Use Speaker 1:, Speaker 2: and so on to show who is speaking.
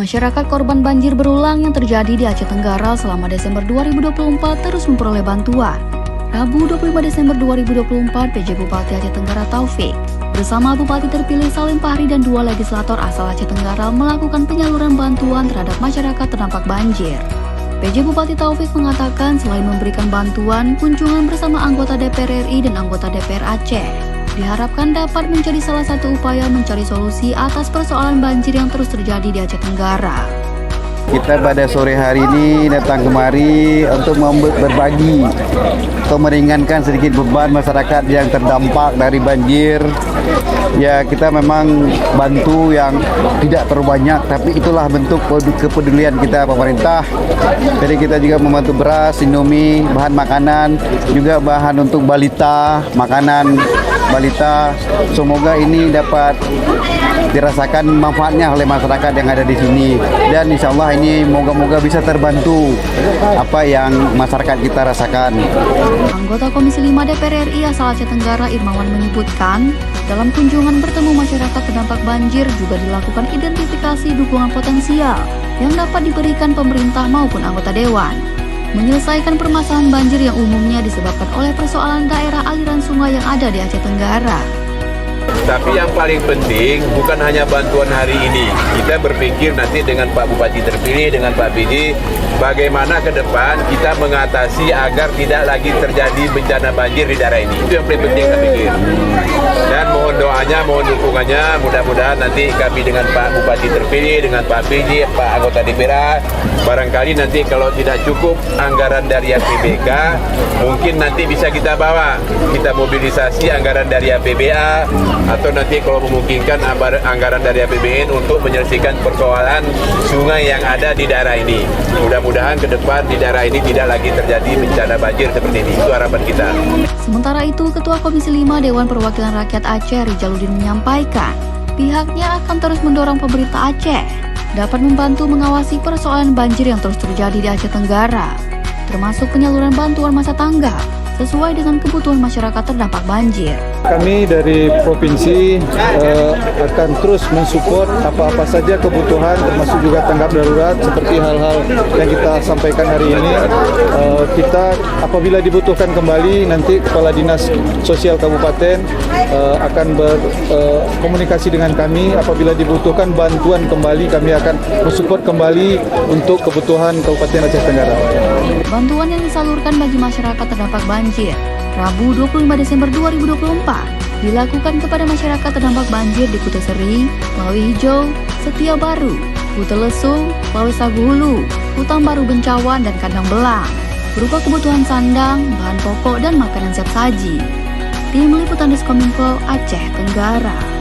Speaker 1: Masyarakat korban banjir berulang yang terjadi di Aceh Tenggara selama Desember 2024 terus memperoleh bantuan. Rabu 25 Desember 2024, PJ Bupati Aceh Tenggara Taufik bersama Bupati terpilih Salim Fahri dan dua legislator asal Aceh Tenggara melakukan penyaluran bantuan terhadap masyarakat terdampak banjir. PJ Bupati Taufik mengatakan selain memberikan bantuan, kunjungan bersama anggota DPR RI dan anggota DPR Aceh diharapkan dapat menjadi salah satu upaya mencari solusi atas persoalan banjir yang terus terjadi di Aceh Tenggara.
Speaker 2: Kita pada sore hari ini datang kemari untuk berbagi atau meringankan sedikit beban masyarakat yang terdampak dari banjir. Ya, kita memang bantu yang tidak terlalu banyak, tapi itulah bentuk kepedulian kita pemerintah. Jadi kita juga membantu beras, Indomie, bahan makanan, juga bahan untuk balita, makanan balita. Semoga ini dapat dirasakan manfaatnya oleh masyarakat yang ada di sini, dan insya Allah ini moga-moga bisa terbantu apa yang masyarakat kita rasakan.
Speaker 1: Anggota Komisi 5 DPR RI asal Aceh Tenggara Irmawan menyebutkan, dalam kunjungan bertemu masyarakat terdampak banjir juga dilakukan identifikasi dukungan potensial yang dapat diberikan pemerintah maupun anggota dewan menyelesaikan permasalahan banjir yang umumnya disebabkan oleh persoalan daerah aliran sungai yang ada di Aceh Tenggara.
Speaker 3: Tapi yang paling penting bukan hanya bantuan hari ini. Kita berpikir nanti dengan Pak Bupati terpilih, dengan Pak PJ, bagaimana ke depan kita mengatasi agar tidak lagi terjadi bencana banjir di daerah ini. Itu yang paling penting kami pikir. Dan mohon doanya, mohon dukungannya, mudah-mudahan nanti kami dengan Pak Bupati terpilih, dengan Pak PJ, Pak anggota DPR, barangkali nanti kalau tidak cukup anggaran dari APBK, mungkin nanti bisa kita bawa, kita mobilisasi anggaran dari APBA, atau nanti kalau memungkinkan anggaran dari APBN untuk menyelesaikan persoalan sungai yang ada di daerah ini. Mudah-mudahan ke depan di daerah ini tidak lagi terjadi bencana banjir seperti ini. Itu harapan kita.
Speaker 1: Sementara itu, Ketua Komisi 5 Dewan Perwakilan Rakyat Aceh Rijaluddin menyampaikan pihaknya akan terus mendorong pemerintah Aceh dapat membantu mengawasi persoalan banjir yang terus terjadi di Aceh Tenggara, termasuk penyaluran bantuan masa tanggap sesuai dengan kebutuhan masyarakat terdampak banjir.
Speaker 4: Kami dari Provinsi akan terus mensupport apa-apa saja kebutuhan, termasuk juga tanggap darurat seperti hal-hal yang kita sampaikan hari ini. Kita apabila dibutuhkan kembali, nanti Kepala Dinas Sosial Kabupaten akan berkomunikasi dengan kami. Apabila dibutuhkan bantuan kembali, kami akan mensupport kembali untuk kebutuhan Kabupaten Aceh Tenggara.
Speaker 1: Bantuan yang disalurkan bagi masyarakat terdampak banjir Rabu 25 Desember 2024 dilakukan kepada masyarakat terdampak banjir di Kuta Seri, Melawi Hijau, Setia Baru, Kuta Lesung, Melawi Sagu Hulu, Hutan Baru Bencawan, dan Kandang Belang, berupa kebutuhan sandang, bahan pokok, dan makanan siap saji. Tim Liputan Diskominfo Aceh Tenggara.